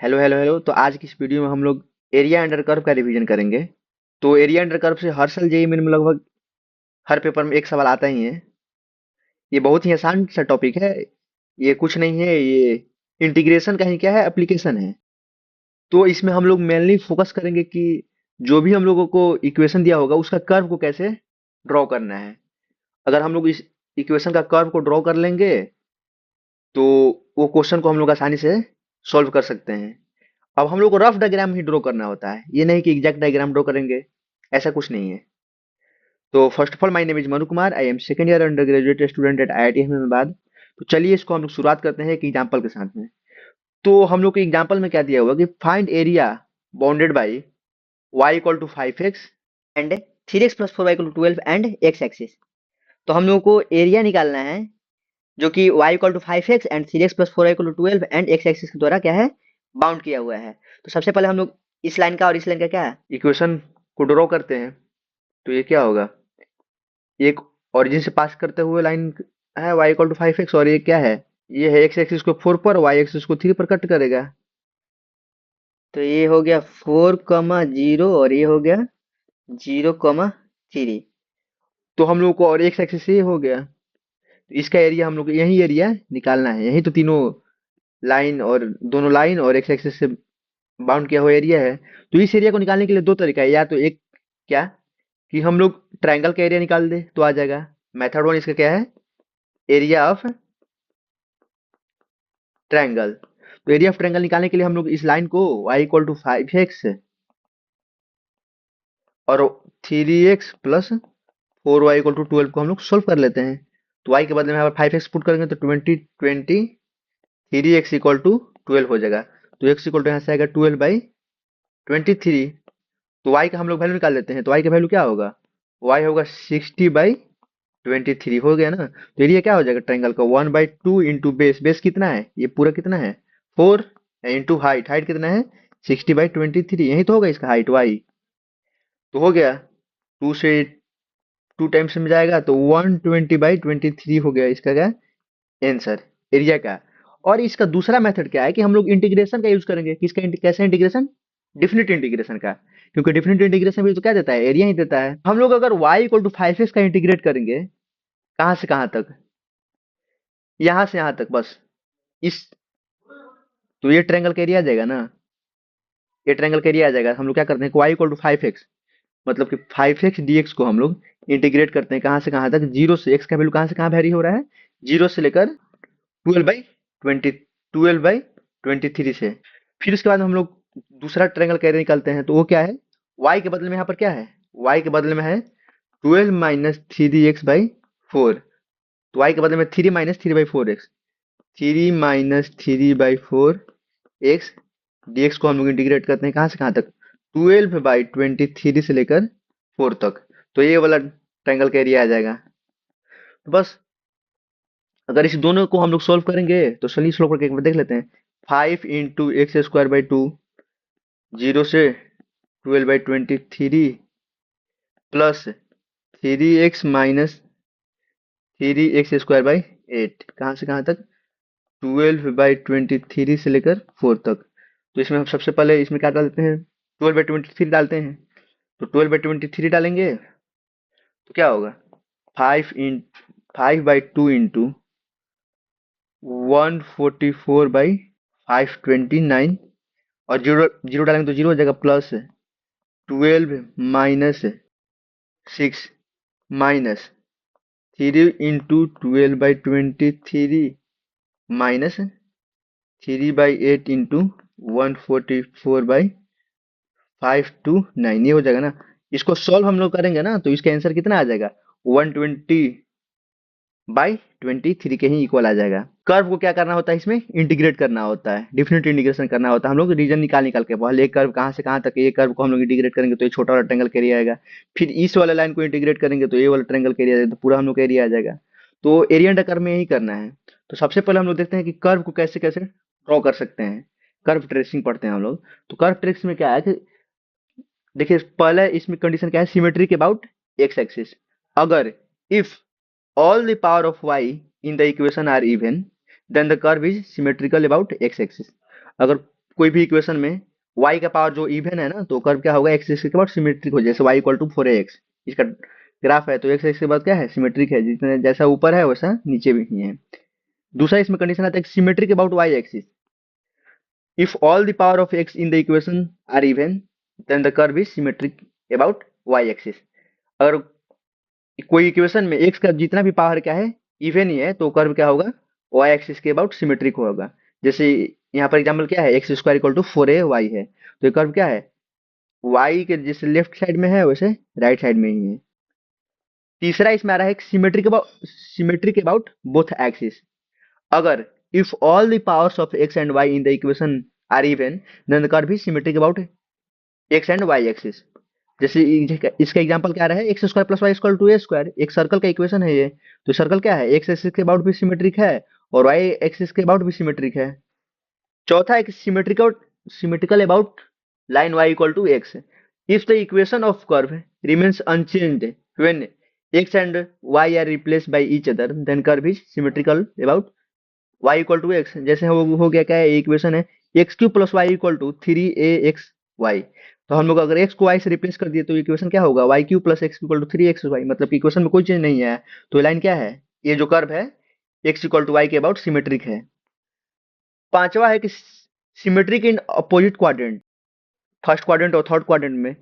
Hello hello hello. तो आज की इस वीडियो में हम लोग एरिया अंडर कर्व का रिवीजन करेंगे। तो एरिया अंडर कर्व से हर साल जेईई में लगभग हर पेपर में एक सवाल आता ही है। ये बहुत ही आसान सा टॉपिक है। ये कुछ नहीं है, ये इंटीग्रेशन का ही क्या है, एप्लीकेशन है। तो इसमें हम लोग मेनली फोकस करेंगे कि जो भी हम लोगों को इक्वेशन दिया होगा उसका कर्व को कैसे ड्रॉ करना है। अगर हम लोग इस इक्वेशन का कर्व को ड्रॉ कर लेंगे तो वो क्वेश्चन को हम लोग आसानी से सॉल्व कर सकते हैं। अब हम लोग को रफ डायग्राम ही ड्रॉ करना होता है, ये नहीं कि एग्जैक्ट डायग्राम ड्रॉ करेंगे, ऐसा कुछ नहीं है। तो first of all my name is Manu Kumar, I am second year under graduate student at IIT Ahmedabad. तो चलिए इसको हम लोग शुरुआत करते हैं एक एग्जांपल के साथ में। तो हम लोग के एग्जांपल में क्या दिया हुआ कि find area bounded by y equal to 5x and 3x plus 4y equal to 12 and x axis. तो हम लोगों को एरिया निकालना है जो कि y equal to 5x and 3x plus 4y equal to 12 and x axis के द्वारा क्या है, बाउंड किया हुआ है। तो सबसे पहले हम लोग इस लाइन का और इस लाइन का क्या है, इक्वेशन को ड्रॉ करते हैं। तो ये क्या होगा, एक ओरिजिन से पास करते हुए लाइन है y इक्वल टू 5x, और ये क्या है, ये है x एक्सिस को 4 पर, y एक्सिस को 3 पर कट करेगा। तो ये हो गया 4,0 और ये हो गया 0,3। तो हम लोग को और x एक्सिस से ये हो गया। तो इसका एरिया हम लोग को यही एरिया निकालना है, यही तो तीनों लाइन और दोनों लाइन और एक्स एक्सिस से बाउंड किया हुआ एरिया है। तो इस एरिया को निकालने के लिए दो तरीका है, या तो एक क्या कि हम लोग ट्रायंगल का एरिया निकाल दे तो आ जाएगा। मेथड वन इसका क्या है, एरिया ऑफ ट्रायंगल। तो एरिया ऑफ ट्रायंगल निकालने के लिए हम लोग इस लाइन को y इक्वल टू 5x और 3x plus 4y equal to 12 को हम लोग सोल्व कर लेते हैं। तो y के बदले में यहाँ पर 5x पुट करेंगे तो 20 3 एक्स इक्वल टू 12 हो जाएगा। तो x इक्वल टू यहाँ से आएगा 12/23। तो y का हम लोग वैल्यू निकाल लेते हैं। तो y का वैल्यू क्या होगा, y होगा 60/23 हो गया ना। तो एरिया क्या हो जाएगा ट्रायंगल का, 1/2 इंटू बेस, बेस कितना है, ये पूरा कितना है 4, इंटू हाइट, हाइट कितना है 60/23, यही तो होगा इसका हाइट y। तो हो गया, 2 से 2 टाइम्स में जाएगा तो 120/23 हो गया इसका क्या आंसर, एरिया का। और इसका दूसरा मेथड क्या है कि हम लोग इंटीग्रेशन का यूज करेंगे। किसका कैसे इंटीग्रेशन, डिफिनिट इंटीग्रेशन का। क्योंकि डिफिनिट इंटीग्रेशन भी तो क्या देता है, एरिया ही देता है। हम लोग अगर y इक्वल टू 5x का इंटीग्रेट करेंगे, कहाँ से कहाँ तक, यहाँ से यहाँ तक बस, इस, तो ये ट्रायंगल का एरिया आ जाएगा ना, ये ट्रायंगल का एरिया आ जाएगा। हम लोग क्या करते हैं, y इक्वल टू 5x मतलब कि 5x dx को हम लोग इंटीग्रेट करते हैं कहाँ से कहाँ तक, जीरो से, x का वैल्यू कहाँ से कहाँ वेरी हो रहा है, जीरो से लेकर 12/23 से। फिर उसके बाद हम लोग दूसरा ट्रायंगल का एरिया निकालते हैं। तो वो क्या है, y के बदले में यहाँ पर क्या है, y के बदले में है 12 माइनस 3x/4। तो y के बदले में 3 - 3/4x, 3 - 3/4x dx को हम लोग इंटीग्रेट करते हैं कहाँ से कहाँ तक, 12/23 से लेकर 4 तक। तो ये वाला ट्रायंगल का एरिया आ जाएगा। तो बस, अगर इस दोनों को हम लोग सोल्व करेंगे तो चलिए सोल्व करके एक बार देख लेते हैं। 5 × x²/2, जीरो से 12/23 प्लस 3x - 3x²/8, कहाँ से कहाँ तक, 12/23 से लेकर 4 तक। तो इसमें हम सबसे पहले इसमें क्या डालते हैं, 12/23 डालते हैं। तो 12/23 डालेंगे तो क्या होगा, 5/2 इंटू 144/529, और जीरो जीरो डालेंगे तो जीरो हो जाएगा, प्लस 12 - 6 माइनस 3 × 12/23 माइनस 3/8 इंटू 144/529, ये हो जाएगा ना। इसको सॉल्व हम लोग करेंगे ना तो इसका आंसर कितना आ जाएगा, 120/23 के ही इक्वल आ जाएगा। कर्व को क्या करना होता है, इसमें इंटीग्रेट करना होता है, डिफिनिट इंटीग्रेशन करना होता है। हम लोग रीजन निकाल निकाल के पहले एक कर्व कहाँ से कहाँ तक, ये कर्व को हम लोग इंटीग्रेट करेंगे तो ये छोटा वाला ट्रायंगल का एरिया आएगा। फिर इस वाले लाइन को इंटीग्रेट करेंगे तो ये वाला ट्रायंगल का एरिया आएगा, तो पूरा हम लोग का एरिया आ जाएगा। तो एरिया अंडर कर्व में यही करना है। तो सबसे पहले हम लोग देखते हैं कि कर्व को कैसे कैसे ड्रॉ कर सकते हैं। कर्व ट्रेसिंग पढ़ते हैं हम लोग। तो कर्व ट्रेसिंग में क्या है कि देखिए पहले इसमें कंडीशन क्या है, सिमेट्री के अबाउट एक्स एक्सिस। अगर if all the power of y in the equation are even, then the curve is symmetrical about x axis। अगर कोई भी इक्वेशन में y का पावर जो इवन है ना, तो कर्व क्या होगा, x एक्सिस के बाद सिमेट्रिक हो, जैसे y इक्वल टू 4ax, इसका ग्राफ है तो x एक्सिस के बाद क्या है, सिमेट्रिक है, जितने जैसा ऊपर है वैसा नीचे भी ही है। दूसरा इसमें कंडीशन आता है symmetric about y axis, if all the power of x in the equation are even then the curve is symmetric about y axis. अगर कोई इक्वेशन में x का जितना भी पावर क्या है, इवन ही है, तो कर्व क्या होगा, y एक्सिस के अबाउट सिमेट्रिक होगा। जैसे यहाँ पर एग्जाम्पल क्या है, x square equal to 4ay है, तो ये कर्व क्या है, y के जैसे लेफ्ट साइड में है वैसे राइट साइड में ही है। तीसरा इसमें आ रहा है सिमेट्रिक अबाउट बोथ एक्सिस, अगर if all the powers of x and y in the equation are even then the curve is symmetric about x and y axis. जैसे इसका एग्जांपल क्या रहा है, x square plus y square to a square, एक circle का equation है ये, तो सर्कल क्या है, एक्स एक्सिस के अबाउट भी सिमेट्रिक है और वाई एक्सिस के अबाउट भी सिमेट्रिक है। चौथा एक symmetrical about line y equal to x, if the equation of curve remains unchanged when x and y are replaced by each other then curve is symmetrical about y equal to x. जैसे हो गया क्या है, equation है x cube plus y equal to 3ax y, तो हम लोग अगर x को y से रिप्लेस कर दिए तो इक्वेशन क्या होगा, y cube plus x equal to 3xy, मतलब कि इक्वेशन में कोई चेंज नहीं है, तो लाइन क्या है, ये जो कर्व है x इक्वल टू वाई के अबाउट सिमेट्रिक है। पांचवा है कि symmetric in opposite quadrant, first quadrant और थर्ड क्वाड्रेंट में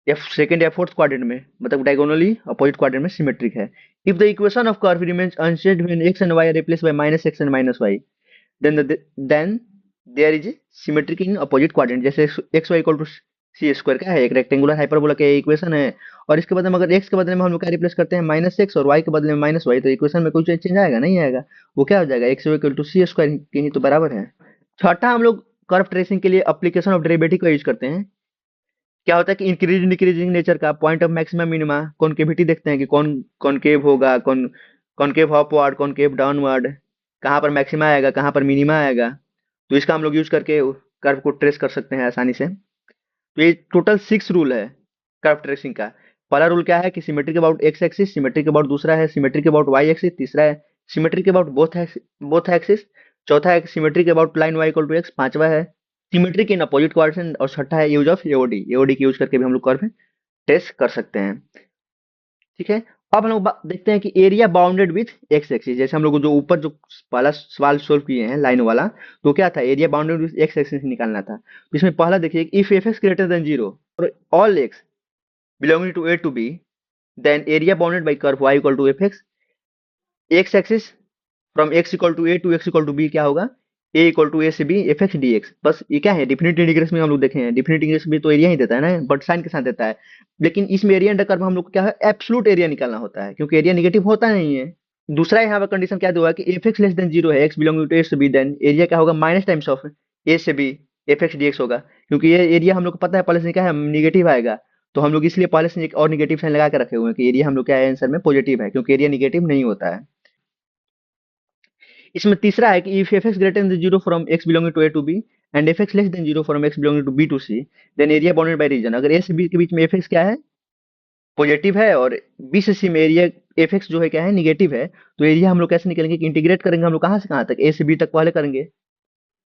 या सेकंड या फोर्थ क्वाड्रेंट में, मतलब डायगोनली अपोजिट क्वाड्रेंट में सिमेट्रिक है। If the equation of curve remains unchanged when x and y are replaced by minus x and minus y then there is symmetric in opposite quadrant. जैसे x y equal to c square क्या है, एक rectangular hyperbola का equation है, और इसके बदले में अगर एक्स के बदले में हम लोग क्या रिप्लेस करते हैं, माइनस एक्स, और वाई के बदले में माइनस वाई, तो इक्वेशन में कोई चेंज आएगा नहीं आएगा, वो क्या हो जाएगा, x equal to c square के ही तो बराबर है। छठा हम लोग कर्व ट्रेसिंग के लिए एप्लीकेशन ऑफ डेरिवेटिव का यूज करते हैं। क्या होता है कि इंक्रीज डिक्रीजिंग नेचर का point of maximum minima concavity देखते हैं कि कौन कॉनकेव होगा, कॉनकेव अपवर्ड, कॉनकेव डाउनवर्ड, कहाँ पर मैक्सिमा आएगा, कहाँ पर मिनिमा आएगा, तो इसका हम लोग यूज करके कर्व को ट्रेस कर सकते हैं आसानी से। तो ये टोटल 6 रूल है कर्व ट्रेसिंग का। पहला रूल क्या है कि symmetric about x axis, symmetric about, दूसरा है सिमेट्रिक अबाउट वाई एक्सिस, तीसरा है सिमेट्रिक अबाउट बोथ एक्सिस, चौथा है symmetric about line y equal to x, पांचवा है सिमेट्रिक इन अपोजिट क्वाड्रेंट, और छठा है यूज ऑफ एओडी। एओडी की यूज करके भी हम लोग कर्व टेस्ट कर सकते हैं। ठीक है, अब हम लोग देखते हैं कि area bounded with x axis. जैसे हम लोग जो ऊपर जो पहला सवाल सोल्व किए हैं लाइन वाला, तो क्या था, area bounded with x axis निकालना था। तो इसमें पहला देखिए, if f x greater than zero और all x belonging to a to b then area bounded by curve y equal to f x, x axis from x equal to a to x equal to b क्या होगा, a equal to a से b f x d x. बस ये क्या है, definite integration में हम लोग देखे हैं, डिफिनिट इंटीग्रेशन में तो एरिया ही देता है ना, बट साइन के साथ देता है, लेकिन इसमें एरिया अंडर कर्व हम लोग को क्या है, एब्सोल्यूट एरिया निकालना होता है, क्योंकि एरिया नेगेटिव होता नहीं है। दूसरा यहाँ पर कंडीशन क्या हुआ कि f x less than zero है, एक्स बिलोंगिंग टू ए से बी, देन एरिया क्या होगा, माइनस टाइम्स ऑफ ए से b f x d x होगा, क्योंकि ये एरिया हम लोग को पता है पहले से क्या है, निगेटिव आएगा, तो हम लोग इसलिए पहले से एक और निगेटिव साइन लगा के रखे हुए हैं कि एरिया हम लोग क्या है आंसर में पॉजिटिव है, क्योंकि एरिया निगेटिव नहीं होता है। इसमें तीसरा है कि if f x greater than zero from x belonging to a to b and f x less than zero from x belonging to b to c then area bounded by region. अगर a से B के बीच में F x क्या है, positive है, और B से सी में एरिया एफ एक्स जो है क्या है, निगेटिव है, तो एरिया हम लोग कैसे निकलेंगे कि इंटीग्रेट करेंगे हम लोग कहाँ से कहाँ तक, ए से बी तक पहले करेंगे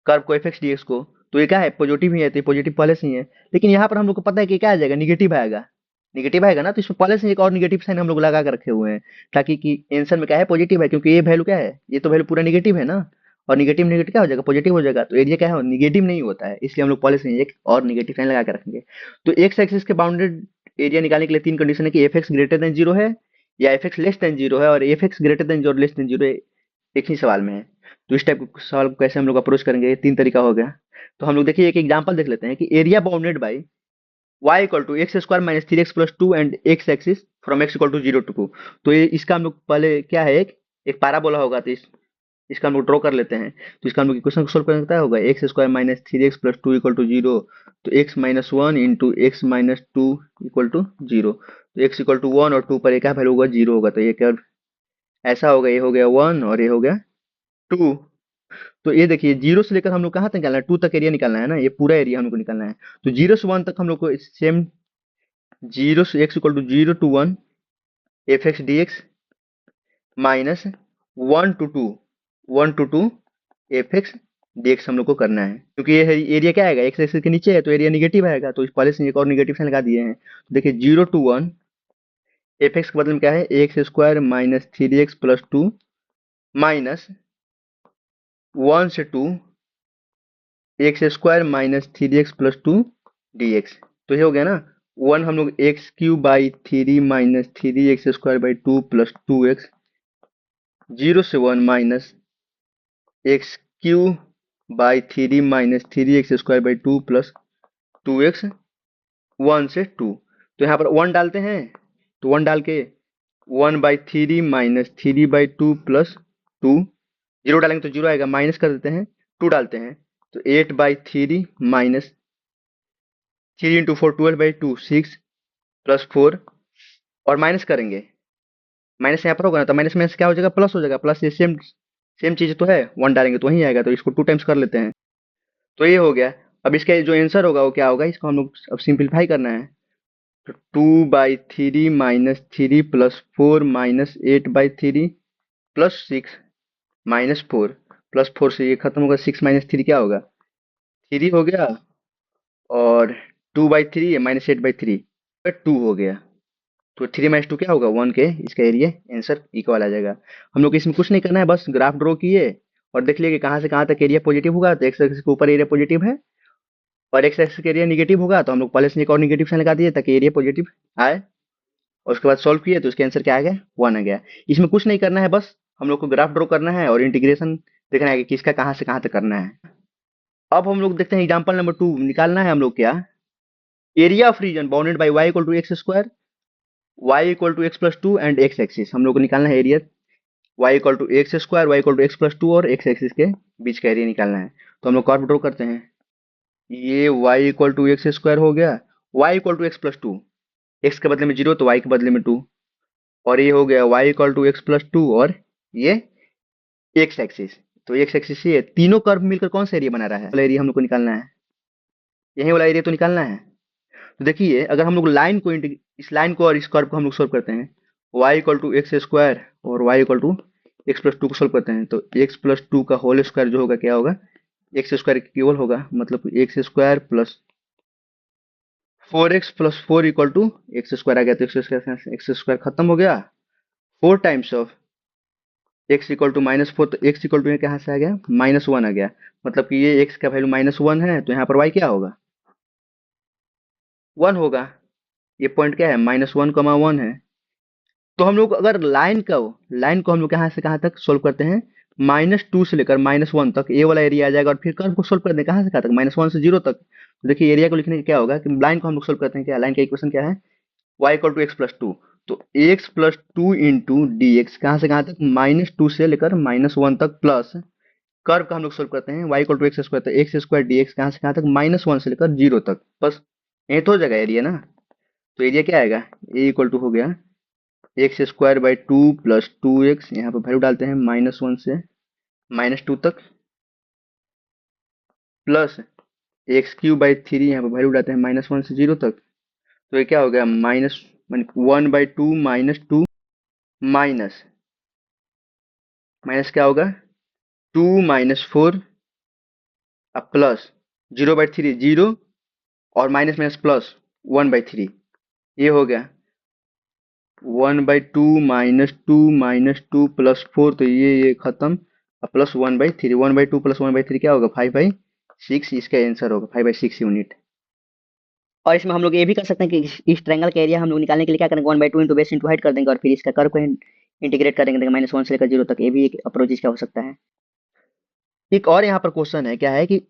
कर्व को एफ एक्स डी एक्स को, तो ये क्या है, पॉजिटिव ही है, तो पॉजिटिव पहले से ही है, लेकिन यहाँ पर हम लोग को पता है कि क्या आ जाएगा, निगेटिव आएगा, निगेटिव आएगा ना, तो इसमें पहले से एक और निगेटिव साइन हम लोग लगा कर रखे हुए हैं, ताकि कि आंसर में क्या है, पॉजिटिव है, क्योंकि ये वैल्यू क्या है, ये तो वैल्यू पूरा निगेटिव है ना, और निगेटिव निगेटिव क्या हो जाएगा, पॉजिटिव हो जाएगा, तो एरिया क्या है, निगेटिव नहीं होता है, इसलिए हम लोग पहले से ही एक और निगेटिव साइन लगा के रखेंगे। तो एक्स एक्सिस के बाउंडेड एरिया निकालने के लिए 3 कंडीशन है कि f x greater than zero है, या F x less than zero है, और F x greater than zero less than zero एक ही सवाल में है। तो इस टाइप के सवाल को कैसे हम लोग अप्रोच करेंगे, ये 3 तरीका हो गया। तो हम लोग देखिए एक एग्जांपल देख लेते हैं कि area bounded by y equal to x square minus three x plus two and x axis from x equal to zero to 2। तो ये इसका हम लोग पहले क्या है, एक पैराबोला होगा, तो इसका हम लोग ड्रॉ कर लेते हैं। तो इसका हम लोग इक्वेशन को सोल्व करने का होगा, x square minus three x plus two equal to zero, तो x minus one into x minus two equal to zero, तो एक्स इक्वल टू वन और टू पर एक क्या वैल्यू होगा, जीरो होगा, तो ये क्या ऐसा होगा, ये हो गया वन और ये हो गया टू। तो ये देखिए जीरो से लेकर हम लोग कहाँ तक निकालना है, टू तक एरिया निकालना है ना, ये पूरा एरिया हम लोग को निकालना है। तो जीरो से वन तक हम लोग को सेम, जीरो से x equal to zero to one f x d x minus one to two f x dx हम लोग को करना है, क्योंकि ये एरिया क्या आएगा, एक्स एक्सिस के नीचे है तो एरिया निगेटिव आएगा, तो इस पहले से एक और निगेटिव साइन लगा दिए हैं। तो देखिए 0 to 1 एफ एक्स के बदले में क्या है, x square minus 3x+2 minus 1 से 2 x square minus 3x+2 dx। तो ये हो गया ना, 1 हम लोग x³ by 3 minus 3x² by 2 plus 2x, 0 से 1 minus x³ by 3 minus 3x² by 2 plus 2x, 1 से 2। तो यहाँ पर 1 डालते हैं, तो 1 डाल के 1/3 माइनस 3/2 प्लस 2, 0 डालेंगे तो 0 आएगा, माइनस कर देते हैं, 2 डालते हैं तो 8/3 माइनस 3 इंटू 4 12/2 6 प्लस 4, और माइनस करेंगे, माइनस यहाँ पर होगा ना, तो माइनस माइनस क्या हो जाएगा, प्लस हो जाएगा, प्लस ये सेम सेम चीज तो है, 1 डालेंगे तो वही आएगा, तो इसको 2 टाइम्स कर लेते हैं, तो ये हो गया। अब इसका जो आंसर होगा वो क्या होगा, इसको हम लोग अब सिंप्लीफाई करना है, तो 2/3 minus 3 plus 4 minus 8/3 plus 6 minus 4, plus 4 से ये खत्म होगा, 6 माइनस 3 क्या होगा, 3 हो गया, और 2/3 माइनस 8/3 2 हो गया, तो 3 - 2 क्या होगा, 1 के, इसका एरिया आंसर इक्वल आ जाएगा। हम लोग इसमें कुछ नहीं करना है, बस ग्राफ ड्रॉ किए और देख लिए कि कहाँ से कहाँ तक एरिया पॉजिटिव होगा, तो एक्स एक्सिस के ऊपर एरिया पॉजिटिव है, और एक्स एक्सिस का एरिया निगेटिव होगा, तो हम लोग पहले से एक और निगेटिव साइन लगा दिए ताकि एरिया पॉजिटिव आए, और उसके बाद सॉल्व किए तो इसका आंसर क्या आ गया, 1 आ गया। इसमें कुछ नहीं करना है, बस हम लोग को ग्राफ ड्रॉ करना है और इंटीग्रेशन देखना है कि किसका कहाँ से कहाँ तक करना है। अब हम लोग देखते हैं एग्जाम्पल नंबर 2, निकालना है हम लोग क्या, area of region bounded by y equal to x square, y equal to x+2 and x axis. हम लोग को निकालना है area y equal to x square, y equal to x+2 और x एक्सिस के बीच का एरिया निकालना है। तो हम लोग कर्व ड्रॉ करते हैं, ये y equal to x square हो गया, y equal to x+2, x के बदले में 0 तो y के बदले में 2, और ये हो गया y इक्वल टू x+2 और ये x एक्सिस। तो x एक्सिस ये तीनों कर्व मिलकर कौन सा एरिया बना रहा है, वाला एरिया हम लोग को निकालना है, यही वाला एरिया तो निकालना है। तो देखिए अगर हम लोग लाइन को इस लाइन को और इस कर्व को हम लोग सोल्व करते हैं, y equal to x square और y इक्वल टू x+2 को सोल्व करते हैं, तो x+2 का होल स्क्वायर जो होगा क्या होगा, एक्स स्क्वायर केवल होगा, मतलब x square plus 4x plus 4 equal to x square आ गया, तो एक्स स्क्वायर खत्म हो गया, 4 times of x equal to -4, तो x इक्वल टू कहाँ से आ गया, -1 आ गया, मतलब कि ये x का वैल्यू -1 है, तो यहाँ पर y क्या होगा, 1 होगा, ये पॉइंट क्या है, -1, 1 है। तो हम लोग अगर लाइन को हम लोग कहाँ से कहाँ तक सोल्व करते हैं, -2 से लेकर -1 तक ये वाला एरिया आ जाएगा, और फिर कर्व को सोल्व करते हैं कहाँ से कहाँ तक, -1 से 0 तक। तो देखिए एरिया को लिखने का क्या होगा कि लाइन को हम लोग सोल्व करते हैं, क्या लाइन का इक्वेशन क्या है, y इक्वल टू x+2, तो x+2 इंटू डी एक्स, कहाँ से कहाँ तक, -2 से लेकर -1 तक, प्लस कर्व का हम लोग सोल्व करते हैं y equal to x square, तो एक्स स्क्वायर डी एक्स कहाँ से कहाँ तक, -1 से लेकर 0 तक, बस यही तो हो जाएगा एरिया ना। तो एरिया क्या आएगा, ए इक्वल टू हो गया x² बाई 2 प्लस 2x, यहाँ पर वैल्यू डालते हैं -1 से -2 तक, प्लस x³ बाई 3, यहाँ पर वैल्यू डालते हैं -1 से 0 तक, तो ये क्या हो गया, -1/2 -2 माइनस माइनस क्या होगा, 2 -4 अब प्लस 0/3 0, और माइनस माइनस प्लस 1/3, ये हो गया 1/2 -2 प्लस 4, तो ये खत्म, अब प्लस 1/3, 1/2 प्लस 1/3 क्या होगा, 5/6, इसका आंसर होगा 5/6 यूनिट। और इसमें हम लोग ये भी कर सकते हैं कि इस ट्रायंगल का एरिया हम लोग निकालने के लिए क्या करेंगे, 1/2 इंटू बेस इंटू हाइट कर देंगे, और फिर इसका कर्व को इंटीग्रेट कर देंगे -1 से लेकर 0 तक। ये भी एक अप्रोच इसका हो सकता है। एक और यहाँ पर क्वेश्चन है, क्या है कि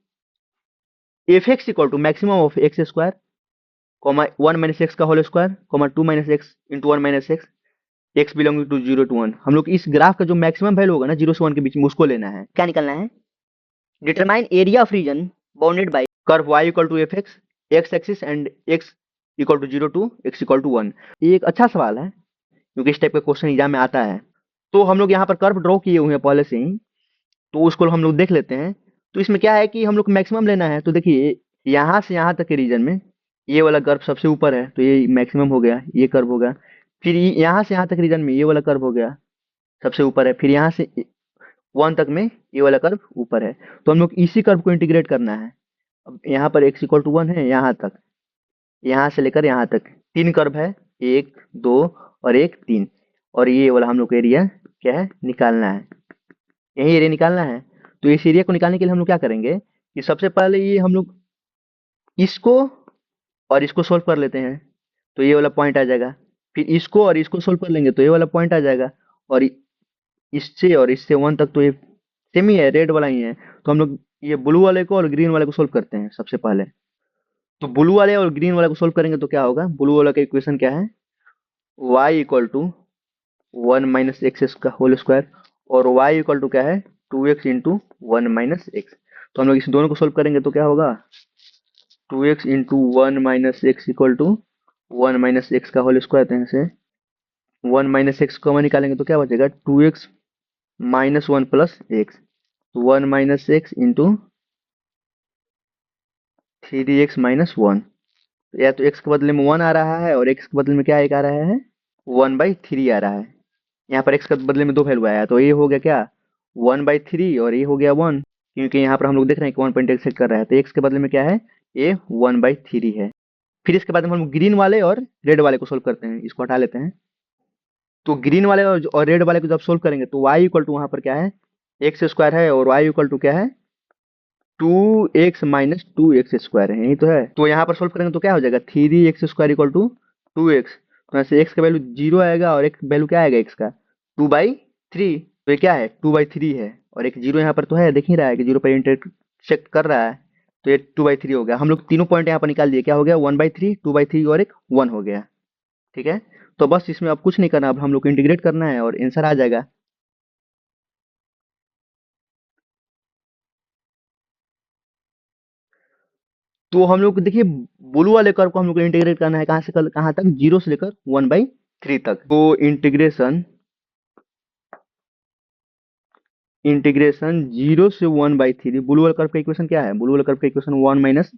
f x equal to maximum of x square, 1 - x का whole square, 2 - x into 1 - x belonging to 0 to 1। हम लोग इस ग्राफ का जो मैक्सिमम वैल्यू होगा ना 0 से 1 के बीच में, उसको लेना है। क्या निकलना है, determine area of region bounded by curve y equal to f x, x axis and x equal to 0 to x equal to 1। ये एक अच्छा सवाल है, क्योंकि इस टाइप का क्वेश्चन एग्जाम में आता है। तो हम लोग यहाँ पर कर्व ड्रॉ किए हुए हैं पहले से ही, तो उसको हम लोग देख लेते हैं। तो इसमें क्या है कि हम लोग को मैक्सिमम लेना है, तो देखिए यहाँ से यहाँ तक के रीजन में ये वाला कर्व सबसे ऊपर है, तो ये मैक्सिमम हो गया, ये कर्व हो गया। फिर यहाँ से यहाँ तक रीजन में ये वाला कर्व हो गया, सबसे ऊपर है। फिर यहाँ से 1 तक में ये वाला कर्व ऊपर है, तो हम लोग इसी कर्व को इंटीग्रेट करना है। अब यहाँ पर x इक्वल टू 1 है, यहाँ तक, यहाँ से लेकर यहाँ तक 3 कर्व है, 1 2 और 1 3, और ये वाला हम लोग को एरिया क्या है निकालना है, यही एरिया निकालना है। तो इस एरिया को निकालने के लिए हम लोग क्या करेंगे कि सबसे पहले ये हम लोग इसको और इसको सोल्व कर लेते हैं, तो ये वाला पॉइंट आ जाएगा। फिर इसको और इसको सोल्व कर लेंगे तो ये वाला पॉइंट आ जाएगा, और इससे और इससे 1 तक तो ये सेम ही है, रेड वाला ही है। तो हम लोग ये ब्लू वाले को और ग्रीन वाले को सोल्व करते हैं सबसे पहले। तो ब्लू वाले और ग्रीन वाले को सोल्व करेंगे तो क्या होगा, ब्लू वाला का इक्वेशन क्या है, y equal to 1 minus x का होल स्क्वायर, और y इक्वल टू क्या है 2x इंटू 1 माइनस एक्स। तो हम लोग इस दोनों को सोल्व करेंगे तो क्या होगा, 2x into 1 minus x equal to 1 minus x का होल स्क्वायर, यहाँ से 1 माइनस एक्स कॉमन निकालेंगे तो क्या बचेगा 2x minus 1 plus x, 1 minus x into 3x minus 1। या तो x के बदले में 1 आ रहा है और x के बदले में क्या एक आ रहा है 1/3 आ रहा है। यहाँ पर x के बदले में दो वैल्यू आया, तो ये हो गया क्या 1/3 और ये हो गया 1, क्योंकि यहाँ पर हम लोग देख रहे हैं कि 1 पॉइंट एक्सेक्ट कर रहा है, तो x के बदले में क्या है ये 1/3 है। फिर इसके बाद में हम ग्रीन वाले और रेड वाले को सोल्व करते हैं, इसको हटा लेते हैं। तो ग्रीन वाले और रेड वाले को जब सोल्व करेंगे तो y इक्वल टू वहां पर क्या है एक्स स्क्वायर है, और y इक्वल टू क्या है 2x माइनस 2x स्क्वायर है, यही तो है। तो यहाँ पर सोल्व करेंगे तो क्या हो जाएगा 3x square equal to 2x, तो यहाँ से x का वैल्यू 0 आएगा और एक वैल्यू क्या आएगा x का 2/3, तो ये क्या है 2/3 है, और एक 0 यहाँ पर तो है, देख ही रहा है कि 0 पर इंटरसेक्ट कर रहा है, तो ये 2/3 हो गया। हम लोग तीनों पॉइंट यहाँ पर निकाल दिए, क्या हो गया 1/3 2/3 और एक 1 हो गया। ठीक है, तो बस इसमें अब कुछ नहीं करना, अब हम लोग को इंटीग्रेट करना है और आंसर आ जाएगा। तो हम लोग देखिए ब्लू वाले कर्व को हम लोग को इंटीग्रेट करना है कहाँ से कहाँ तक, 0 से लेकर 1/3 तक। तो इंटीग्रेशन 0 से 1/3, ब्लू वाले कर्व का इक्वेशन क्या है, ब्लू वाले कर्व का इक्वेशन 1 माइनस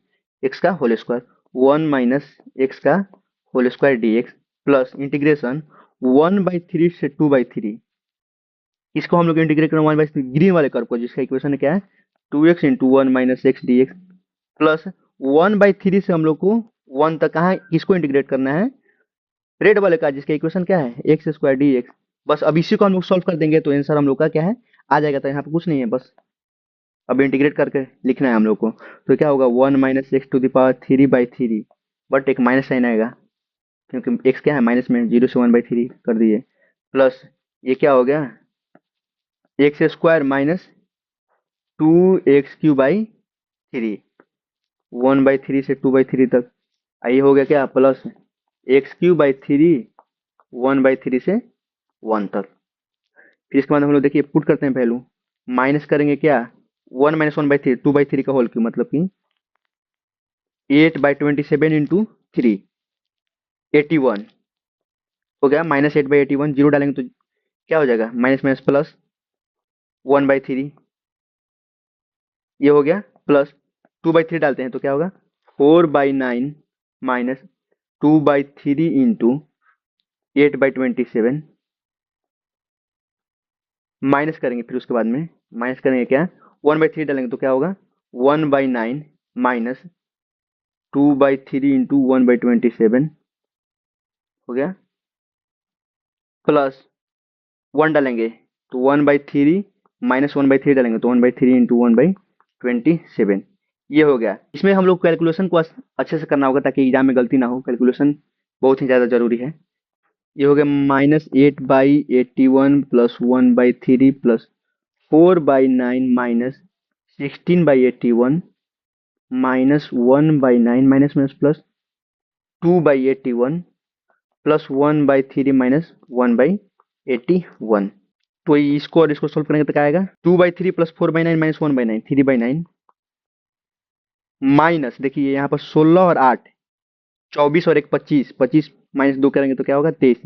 एक्स का होल स्क्वायर, 1 माइनस एक्स का whole square dx, plus integration 1/3 से 2/3, इसको हम लोग इंटीग्रेट करें 1/3 ग्रीन वाले कर्व को, जिसका इक्वेशन क्या है 2x into 1 minus x d x, plus 1/3 से हम लोग को 1 तक कहाँ किसको इंटीग्रेट करना है रेड वाले का, जिसका इक्वेशन क्या है एक्स स्क्वायर डी एक्स। बस अब इसी को हम लोग सॉल्व कर देंगे तो आंसर हम लोग का क्या है आ जाएगा। तो यहाँ पे कुछ नहीं है, बस अब इंटीग्रेट करके लिखना है हम लोग को। तो क्या होगा 1 minus x to the power 3/3, but एक माइनस साइन आएगा क्योंकि एक्स क्या है माइनस में, 0 से 1/3 कर दिए, प्लस ये क्या हो गया एक्स स्क्वायर माइनस 2x³ 1/3 से 2/3 तक, ये हो गया क्या प्लस x³ 1/3 से 1 तक। फिर इसके बाद हम लोग देखिए पुट करते हैं वैल्यू, माइनस करेंगे क्या 1 माइनस 1/3 2/3 का होल क्यूब, मतलब कि 8/27 इंटू 3 81 हो गया, माइनस 8/81, जीरो डालेंगे तो क्या हो जाएगा माइनस माइनस प्लस 1/3, ये हो गया, प्लस 2/3 डालते हैं तो क्या होगा 4/9 माइनस 2/3 इंटू 8/27, माइनस करेंगे, फिर उसके बाद में माइनस करेंगे क्या 1/3 डालेंगे तो क्या होगा 1/9 माइनस 2/3 इंटू 1/27 हो गया, प्लस 1 डालेंगे तो 1/3 माइनस 1/3 डालेंगे तो 1/3 इंटू 1/27, ये हो गया। इसमें हम लोग कैलकुलेशन को अच्छे से करना होगा ताकि एग्जाम में गलती ना हो, कैलकुलेशन बहुत ही ज़्यादा जरूरी है। ये हो गया minus 8/81 plus 1/3 plus 4/9 minus 16/81 minus 1/9 minus minus plus 2/81 plus 1/3 minus 1/81। तो इसको और इसको सोल्व करेंगे तो क्या आएगा 2/3 प्लस 4/9 माइनस 1/9 3/9, माइनस देखिए यहाँ पर 16 और 8 24 और एक 25, 25 माइनस 2 करेंगे तो क्या होगा 23,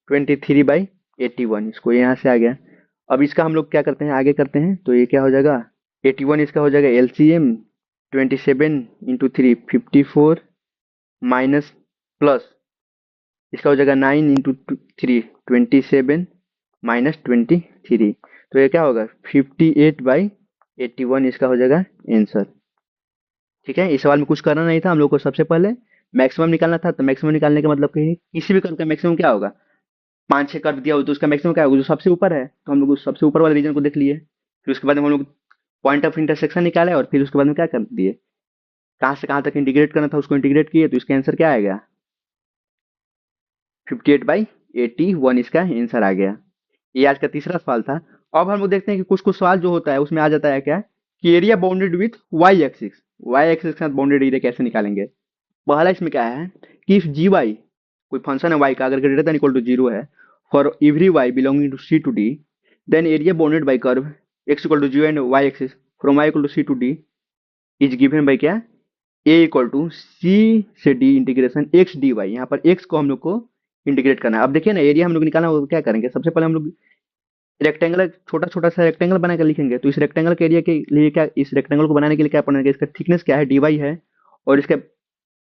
23/81, इसको यहाँ से आ गया। अब इसका हम लोग क्या करते हैं आगे करते हैं, तो ये क्या हो जाएगा 81, इसका हो जाएगा LCM 27 इंटू 3 54 माइनस प्लस इसका हो जाएगा 9 इंटू 3 27 माइनस 23, तो ये क्या होगा 58/81 इसका हो जाएगा आंसर। ठीक है, इस सवाल में कुछ करना नहीं था हम लोग को, सबसे पहले मैक्सिमम निकालना था। तो मैक्सिमम निकालने का मतलब कि किसी भी कर्व का मैक्सिमम क्या होगा, 5-6 कर्व दिया हो तो उसका मैक्सिमम क्या होगा, जो सबसे ऊपर है। तो हम लोग उस सबसे ऊपर वाले रीजन को देख लिए, फिर उसके बाद में हम लोग पॉइंट ऑफ इंटरसेक्शन निकाले और फिर उसके बाद में क्या कर दिए, कहाँ से कहाँ तक इंटीग्रेट करना था उसको इंटीग्रेट किए, तो इसका आंसर क्या आएगा 58/81 इसका आंसर आ गया। ये आज का तीसरा सवाल था। अब हम लोग देखते हैं कि कुछ कुछ सवाल जो होता है उसमें आ जाता है क्या, कि area bounded with y axis, y axis के साथ बाउंडेड एरिया कैसे निकालेंगे। पहला इसमें क्या है कि इफ जी वाई, कोई फंक्शन है वाई का, अगर greater than equal to zero है for every y belonging to c to d, then area bounded by curve x equal to zero and y axis from y equal to c to d is given by क्या, A equal to c से d integration x d y. यहाँ पर x को हम लोग को integrate करना है। अब देखिए ना, एरिया हम लोग निकालना है, वो क्या करेंगे, सबसे पहले हम लोग रेक्टेंगल, छोटा छोटा सा रेक्टेंगल बना के लिखेंगे। तो इस रेक्टेंगल के एरिया के लिए क्या, इस रेक्टेंगल को बनाने के लिए क्या पड़ेगा, इसका थिकनेस क्या है डी वाई है, और इसका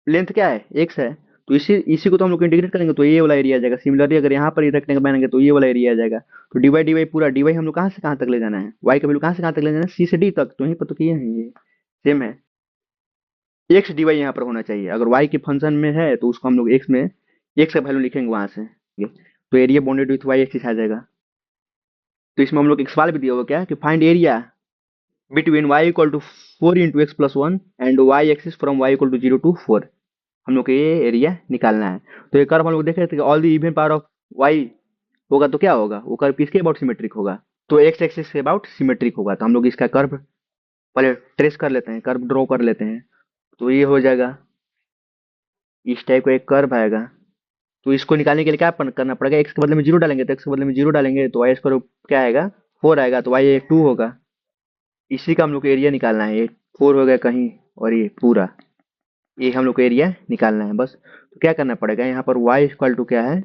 लेंथ क्या है एक्स है। तो इसी इसी को तो हम लोग इंटीग्रेट करेंगे तो ये वाला एरिया आ जाएगा। सिमिलरली अगर यहाँ पर रेक्टेंगल बनाएंगे तो ये वाला एरिया आ जाएगा। तो डी वाई पूरा डी वाई हम लोग कहाँ से कहाँ तक ले जाना है, वाई का वैल्यू कहाँ से कहाँ तक ले जाना है, सी से डी तक। तो यहीं पर तो किए हैं, ये सेम है। एक्स डी वाई यहाँ पर होना चाहिए, अगर वाई के फंक्शन में है तो उसको हम लोग एक्स में एक्स का वैल्यू लिखेंगे वहां से। ठीक है? तो area bounded with y axis आ जाएगा। तो इसमें हम लोग एक सवाल भी दिया हुआ क्या, कि find area between y equal to 4 × x+1 and y axis from y equal to 0 to 4। हम लोग को ये एरिया निकालना है। तो ये कर्व हम लोग देख रहे थे कि all the even power of y होगा तो क्या होगा, वो कर्व किसके अबाउट सिमेट्रिक होगा, तो एक्स एक्सिस के अबाउट सिमेट्रिक होगा। तो हम लोग इसका कर्व पहले ट्रेस कर लेते हैं, कर्व ड्रॉ कर लेते हैं। तो ये हो जाएगा, इस टाइप का एक कर्व आएगा। तो इसको निकालने के लिए क्या करना पड़ेगा, एक्स के बदले में जीरो डालेंगे तो एक्स के बदले में जीरो डालेंगे तो वाई स्क्वायर क्या आएगा 4 आएगा, तो वाई 2 होगा। इसी का हम लोग को एरिया निकालना है। ये 4 हो गया कहीं और ये पूरा, ये हम लोग को एरिया निकालना है बस। तो क्या करना पड़ेगा, यहाँ पर y इक्वल टू क्या है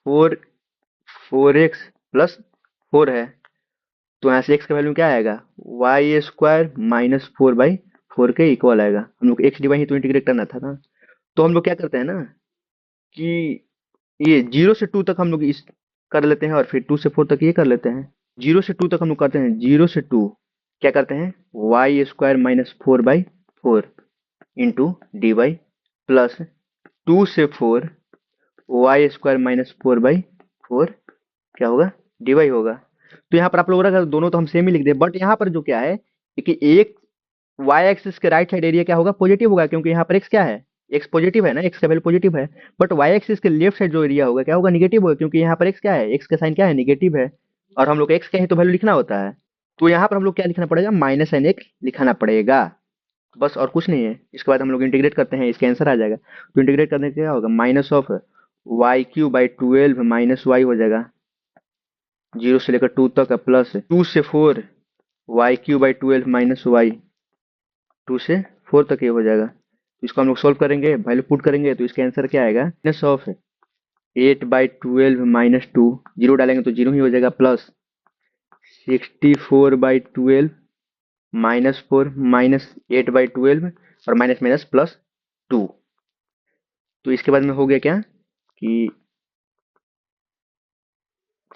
4x+4 है। तो यहाँ से x का वैल्यू क्या आएगा, y² - 4/4 के इक्वल आएगा। हम लोग x डी वाई ही तो इंटीग्रेट करना था ना। तो हम लोग क्या करते हैं ना, कि ये 0 से 2 तक हम लोग इस कर लेते हैं और फिर 2 से 4 तक ये कर लेते हैं। 0 से 2 तक हम लोग करते हैं, 0 से 2 क्या करते हैं, y² - 4/4 into D Y plus 2 से 4 y² - 4/4 क्या होगा डी वाई होगा। तो यहाँ पर आप लोग अगर दोनों तो हम सेम ही लिख दे, बट यहाँ पर जो क्या है कि एक वाई एक्सिस के राइट साइड एरिया क्या होगा पॉजिटिव होगा, क्योंकि यहाँ पर एक्स क्या है, एक्स पॉजिटिव है ना, एक्स का वैल्यू पॉजिटिव है। बट वाई एक्सिस के लेफ्ट साइड जो एरिया होगा क्या होगा निगेटिव होगा, क्योंकि यहाँ पर एक्स क्या है, एक्स का साइन क्या है निगेटिव है, और हम लोग एक्स का ही तो वैल्यू लिखना होता है। तो यहाँ पर हम लोग क्या लिखना पड़ेगा, माइनस साइन एक लिखाना पड़ेगा, बस और कुछ नहीं है। इसके बाद हम लोग इंटीग्रेट करते हैं, इसका आंसर आ जाएगा। तो इंटीग्रेट करने से क्या होगा, -(y³ / 12 - y) हो जाएगा, 0 से लेकर 2 तक, प्लस 2 से 4 y³ / 12 - y, 2 से 4 तक ये हो जाएगा। तो इसको हम लोग सोल्व करेंगे, वैल्यू पुट करेंगे, तो इसका आंसर क्या आएगा, -8/12 - 2, जीरो डालेंगे तो जीरो ही हो जाएगा, प्लस 64/12 -4 -8/12 और माइनस माइनस प्लस 2। तो इसके बाद में हो गया क्या, कि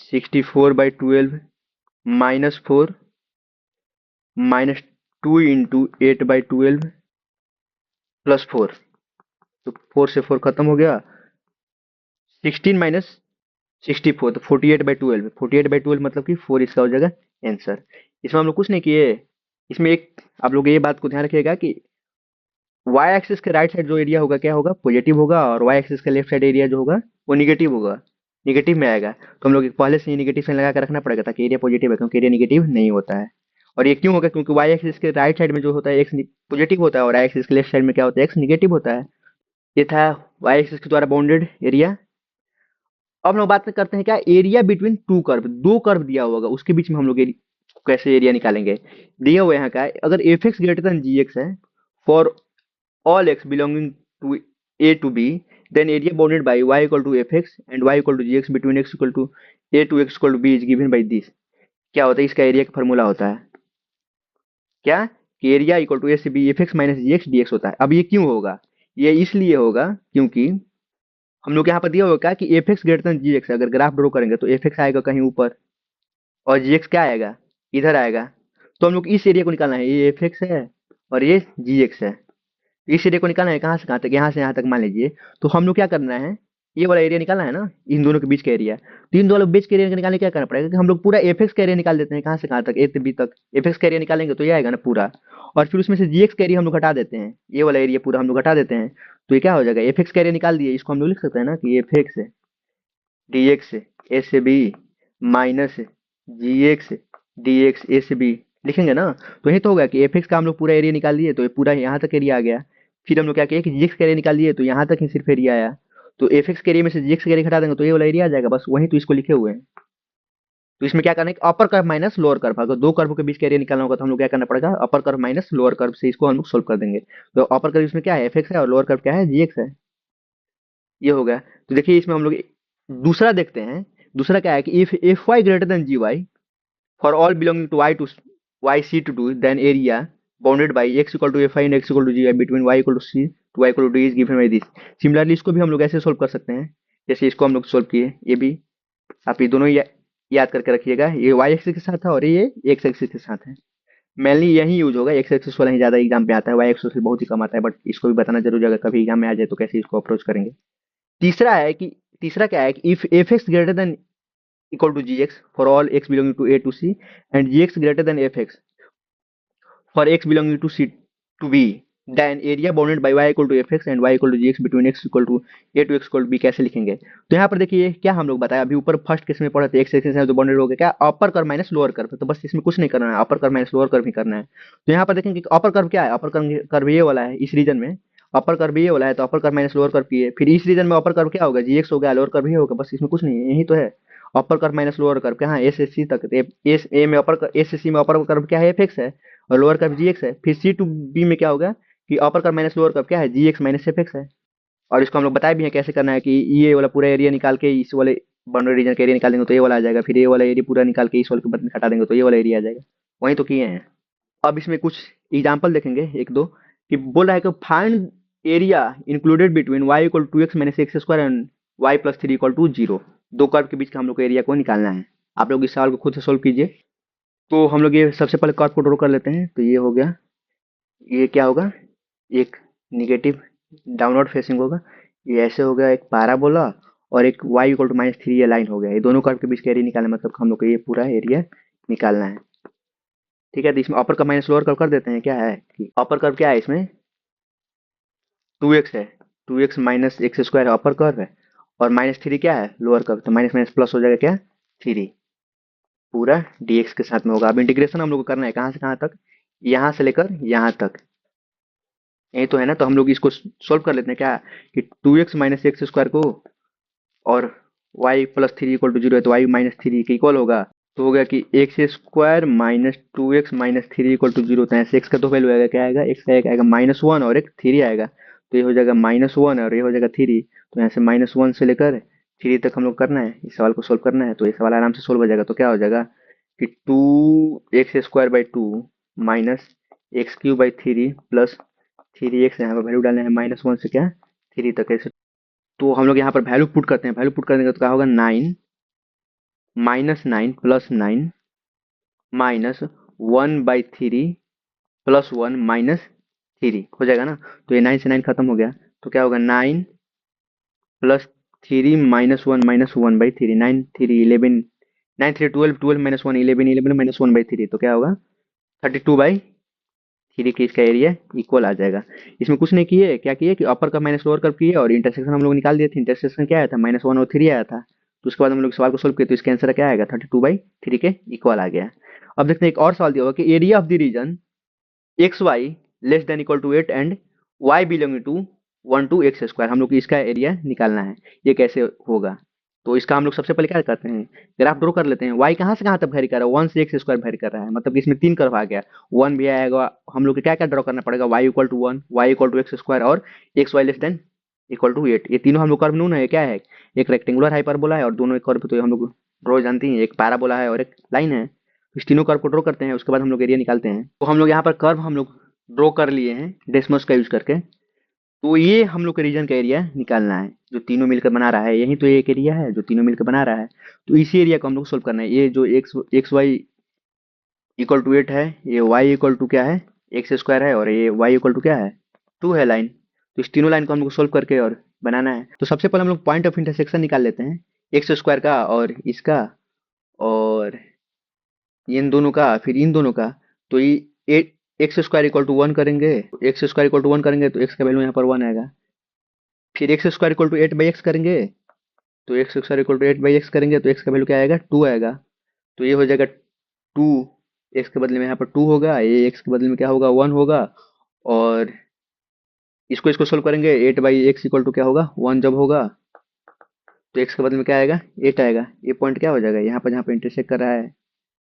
64/12 -4 -2 इंटू 8/12 प्लस 4। तो 4 से 4 खत्म हो गया, 16 -64 तो 48/12, 48/12 मतलब कि 4 इसका हो जाएगा आंसर। इसमें हम लोग कुछ नहीं किए। इसमें एक आप लोग ये बात को ध्यान रखिएगा कि वाई एक्सिस के राइट साइड जो एरिया होगा क्या होगा पॉजिटिव होगा, और वाई एक्सिस के लेफ्ट साइड एरिया जो होगा वो निगेटिव होगा, निगेटिव में आएगा। तो हम लोग पहले से ही निगेटिव साइन लगा कर रखना पड़ेगा ताकि एरिया पॉजिटिव है, क्योंकि एरिया निगेटिव नहीं होता है। और ये क्यों होगा, क्योंकि वाई एक्सिस के राइट साइड में जो होता है एक्स पॉजिटिव होता है, और वाई एक्सिस के लेफ्ट साइड में क्या होता है एक्स निगेटिव होता है। ये था वाई एक्सिस के द्वारा बाउंडेड एरिया। अब हम लोग बात करते हैं क्या, एरिया बिटवीन टू कर्व, दो कर्व दिया होगा उसके बीच में हम लोग कैसे एरिया निकालेंगे। दिया हुआ यहाँ का अगर एफ एक्स ग्रेटर देन जी एक्स है for all x belonging to a to b, then area bounded by y equal to fx and y equal to gx between x equal to a to x equal to b is given by this। क्या होता है, इसका area का formula होता है क्या, कि area equal to a से बी एफ एक्स माइनस जी एक्स डी एक्स होता है। अब ये क्यों होगा, ये इसलिए होगा क्योंकि हम लोग यहाँ पर दिया होगा कि एफ एक्स ग्रेटर देन जी एक्स, अगर ग्राफ ड्रॉ करेंगे तो एफ एक्स आएगा कहीं ऊपर और जी एक्स क्या आएगा इधर आएगा। तो हम लोग इस एरिया को निकालना है, ये एफ एक्स है और ये जी एक्स है। इस एरिया को निकालना है कहाँ से कहाँ तक, यहाँ से यहाँ तक मान लीजिए। तो हम लोग क्या करना है, ये वाला एरिया निकालना है ना, इन दोनों के बीच का एरिया। तो इन दोनों बीच के एरिया निकालने क्या करना पड़ेगा कि हम लोग पूरा एफ एक्स का एरिया निकाल देते हैं, कहाँ से कहाँ तक, ए से बी तक। एफ एक्स का एरिया निकालेंगे तो ये आएगा ना पूरा, और फिर उसमें से जी एक्स का एरिया हम लोग हटा देते हैं, ये वाला एरिया पूरा हम लोग हटा देते हैं। तो ये क्या हो जाएगा, एफ एक्स का एरिया निकाल दिए, इसको हम लोग लिख सकते हैं ना कि एफ एक्स डी एक्स ए से बी माइनस जी एक्स डी एक्स ए से बी, लिखेंगे ना। तो ये तो होगा कि एफ एक्स का हम लोग पूरा एरिया निकाल दिए, तो ये पूरा यहाँ तक एरिया आ गया। फिर हम लोग क्या किए कि जी एक्स का एरिया निकाल दिए, तो यहाँ तक ही सिर्फ एरिया आया। तो एफ एक्स के एरिया में से जी एक्स का एरिया हटा देंगे तो ये वाला एरिया आ जाएगा, बस वही तो इसको लिखे हुए हैं। तो इसमें क्या करना है, upper curve minus lower curve, अगर दो कर्व के बीच का एरिया निकालना होगा तो हम लोग क्या करना पड़ेगा, अपर कर्व माइनस लोअर कर्व से इसको हम लोग सोल्व कर देंगे। तो अपर कर्व इसमें क्या है, एफ एक्स है, और लोअर कर्व क्या है, जी एक्स है। ये हो गया। तो देखिए इसमें हम लोग दूसरा देखते हैं। दूसरा क्या है कि if f y greater than g y for all belonging to y to y c to do, then area bounded by x equal to f I and x equal to g y between y equal to c to y equal to d is given by this. Similarly इसको भी हम लोग ऐसे solve कर सकते हैं जैसे इसको हम लोग सोल्व किए। ये भी आप ये दोनों याद करके रखिएगा, ये वाई एक्सिस के साथ है और ये एक्स एक्सिस के साथ है। मेनली यही यूज होगा, एक्स एक्सिस वाला ही ज्यादा एग्जाम पे आता है, वाई एक्सिस बहुत ही कम आता है, बट इसको भी बताना जरूरी है, अगर कभी एग्जाम में आ जाए तो कैसे इसको अप्रोच करेंगे। तीसरा है कि तीसरा क्या है कि if f x greater than equal to g x for all x belonging to a to c and g x greater than f x for x belonging to c to b, then area bounded by y equal to f x and y equal to g x between x equal to a to x equal to b, कैसे लिखेंगे। तो यहाँ पर देखिए क्या हम लोग बताया, अभी ऊपर फर्स्ट केस में पढ़ा था एक्स एक्सिस है तो बाउंडेड हो गया क्या, upper curve minus lower curve, तो बस इसमें कुछ नहीं करना है, upper curve minus lower curve ही करना है। तो यहाँ पर देखेंगे अपर कर्व क्या है, अपर कर्व ये वाला है, इस रीजन में अपर कर्व ये वाला है, तो अपर कर्व माइनस लोअर कर्व की है। फिर इस रीजन में अपर कर्व क्या होगा, जी एक्स हो गया, लोअर कर्व ये होगा, बस इसमें कुछ नहीं है, यही तो है। Upper curve minus lower curve कहाँ, एस से सी तक, एस ए में अपर, एस से सी में अपर कर्व क्या है, एफ एक्स है, और लोअर कर्व जी एक्स है। फिर सी टू बी में क्या होगा कि अपर कर्व माइनस लोअर कर्व क्या है, जी एक्स माइनस एफ एक्स है। और इसको हम लोग बताए भी हैं कैसे करना है कि ये वाला पूरा एरिया निकाल के इस वाले बाउंड्री रीजन का एरिया निकाल देंगे तो ये वाला आ जाएगा, फिर ये वाला एरिया पूरा निकाल के इस वाले के बदले हटा देंगे तो ये वाला एरिया आ जाएगा। वही तो किए हैं। अब इसमें कुछ एग्जाम्पल देखेंगे एक दो, कि बोल रहा है कि find area included between y equal to x minus x square and y plus three equal to zero. दो कर्व के बीच का हम लोग को एरिया को निकालना है। आप लोग इस सवाल को खुद से सोल्व कीजिए। तो हम लोग ये सबसे पहले कर्व को ड्रॉ कर लेते हैं। तो ये हो गया, ये क्या होगा, एक निगेटिव डाउनवर्ड फेसिंग होगा। ये ऐसे हो गया एक पैराबोला, और एक y equal to minus three ये लाइन हो गया। ये दोनों कर्व के बीच का एरिया निकालना है, मतलब हम लोग को ये पूरा एरिया निकालना है। ठीक है, तो इसमें अपर कर्व माइनस लोअर कर्व कर देते हैं। क्या है कि अपर कर्व क्या है, इसमें 2x है, 2x minus x square upper curve है, और माइनस थ्री क्या है, लोअर कर्व, तो माइनस माइनस प्लस हो जाएगा क्या, थ्री, पूरा dx के साथ में होगा। अब इंटीग्रेशन हम लोग को करना है कहाँ से कहाँ तक, यहाँ से लेकर यहाँ तक, यही तो है ना। तो हम लोग इसको सोल्व कर लेते हैं क्या, कि 2x माइनस एक्स स्क्वायर को और y plus three equal to zero है, तो y माइनस थ्री के इक्वल होगा। तो हो गया कि x square minus two x minus three equal to zero. तो यहाँ से एक्स का दो वैल्यू आएगा, क्या आएगा, एक्स का एक आएगा माइनस वन और एक थ्री आएगा। तो ये हो जाएगा माइनस वन और ये हो जाएगा थ्री। तो यहाँ से माइनस वन से लेकर थ्री तक हम लोग करना है, इस सवाल को सोल्व करना है। तो ये सवाल आराम से सोल्व हो जाएगा। तो क्या हो जाएगा कि two x square by two minus x cube by three plus three x, यहाँ पर वैल्यू डालना है माइनस वन से क्या, थ्री तक ऐसे। तो हम लोग यहाँ पर वैल्यू पुट करते हैं, वैल्यू पुट करने का तो क्या होगा, nine minus nine plus nine minus one by three plus one minus three हो जाएगा ना। तो ये नाइन से नाइन खत्म हो गया। तो क्या होगा, nine plus three minus one by three, nine three eleven, nine three twelve, twelve minus one eleven, eleven minus one by three. तो क्या होगा, 32 बाई थ्री की इसका एरिया इक्वल आ जाएगा। इसमें कुछ नहीं किए, क्या किए कि अपर का माइनस लोअर कर्व किए और इंटरसेक्शन हम लोग निकाल दिए थे। इंटरसेक्शन क्या आया था, माइनस वन और थ्री आया था। तो उसके बाद हम लोग सवाल को सोल्व किए, तो इसका आंसर क्या आएगा, 32 बाई थ्री के इक्वल आ गया। अब देखते हैं एक और सवाल दिया होगा कि area of the region x y less than equal to eight and y belonging to one two x square, हम लोग को इसका एरिया निकालना है। ये कैसे होगा, तो इसका हम लोग सबसे पहले क्या करते हैं, ग्राफ ड्रॉ कर लेते हैं। y कहाँ से कहाँ तक वेरी कर रहा है, वन से एक्स स्क्वायर वेरी कर रहा है, मतलब कि इसमें तीन कर्व आ गया, वन भी आएगा। हम लोग को क्या क्या ड्रॉ करना पड़ेगा, y equal to one, y equal to x square और x y less than equal to eight. ये तीनों हम लोग कर्व नून है, क्या है, एक रेक्टेंगुलर हाइपरबोला है और दोनों एक कर्व, तो हम लोग ड्रॉ जानती हैं, एक पैराबोला है और एक लाइन है। तो इस तीनों कर्व को ड्रॉ करते हैं, उसके बाद हम लोग एरिया निकालते हैं। तो हम लोग यहाँ पर कर्व हम लोग ड्रॉ कर लिए हैं डेसिमल्स का यूज करके। तो ये हम लोग के रीजन का एरिया निकालना है, जो तीनों मिलकर बना रहा है। यही तो एक एरिया है जो तीनों मिलकर बना रहा है। तो इसी एरिया को हम लोग सोल्व करना है। ये जो x x y equal to 8 है, ये वाई इक्वल टू क्या है, एक्स स्क्वायर है, और ये वाई इक्वल टू क्या है, 2 है लाइन। तो इस तीनों लाइन को हम लोग सोल्व करके और बनाना है। तो सबसे पहले हम लोग पॉइंट ऑफ इंटरसेक्शन निकाल लेते हैं, एक्स स्क्वायर का और इसका, और इन दोनों का, फिर इन दोनों का। तो ये eight, x square equal to 1 करेंगे, एक्स स्क्वायर इक्वल टू 1 करेंगे तो एक्स का वैल्यू यहाँ पर 1 आएगा। फिर x square equal to 8 by x करेंगे, तो x square equal to 8 by x करेंगे तो एक्स का वैल्यू क्या आएगा, 2 आएगा। तो ये हो जाएगा 2, एक्स के बदले में यहाँ पर 2 होगा, ये एक्स के बदले में क्या होगा, 1 होगा। और इसको इसको सोल्व करेंगे, 8 बाई एक्स इक्वल टू क्या होगा, 1 जब होगा तो एक्स के बदले में क्या आएगा, 8 आएगा। ये पॉइंट क्या हो जाएगा, यहाँ पर जहाँ पर इंटरसेक्ट कर रहा है,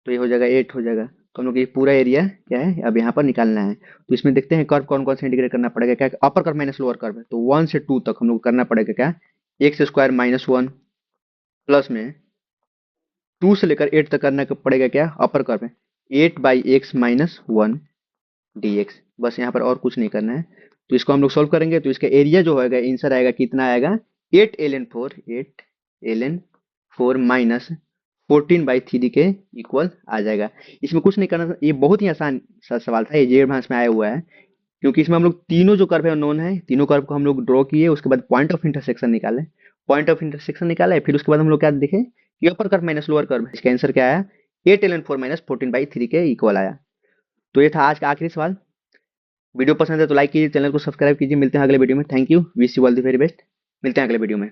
तो ये हो जाएगा 8 हो जाएगा। तो हम लोग ये पूरा एरिया क्या है अब यहाँ पर निकालना है। तो इसमें देखते हैं कर्व कौन कौन से इंटीग्रेट करना पड़ेगा, क्या upper curve minus lower curve है, तो 1 से 2 तक हम लोग करना पड़ेगा क्या, एक्स स्क्वायर माइनस 1 प्लस में 2 से लेकर 8 तक करना पड़ेगा क्या, अपर कर्व है, 8 by x minus 1 D x. बस यहाँ पर और कुछ नहीं करना है। तो इसको हम लोग सोल्व करेंगे तो इसका एरिया जो होगा, आंसर आएगा कितना आएगा, 8 ln 4 माइनस 14/3 के इक्वल आ जाएगा। इसमें कुछ नहीं करना, ये बहुत ही आसान सा सवाल था, ये जे एडवांस में आया हुआ है। क्योंकि इसमें हम लोग तीनों जो कर्व है नोन है, तीनों कर्व को हम लोग ड्रॉ किए, उसके बाद पॉइंट ऑफ इंटरसेक्शन निकाले, पॉइंट ऑफ इंटरसेक्शन निकाला है, फिर उसके बाद हम लोग क्या देखे कि अपर कर्व माइनस लोअर कर्व, इसका आंसर क्या आया, 8 ln 4 माइनस 14/3 के इक्वल आया। तो ये था आज का आखिरी सवाल। वीडियो पसंद है तो लाइक कीजिए, चैनल को सब्सक्राइब कीजिए। मिलते हैं अगले वीडियो में। Thank you, wish you all the very best. मिलते हैं अगले वीडियो में।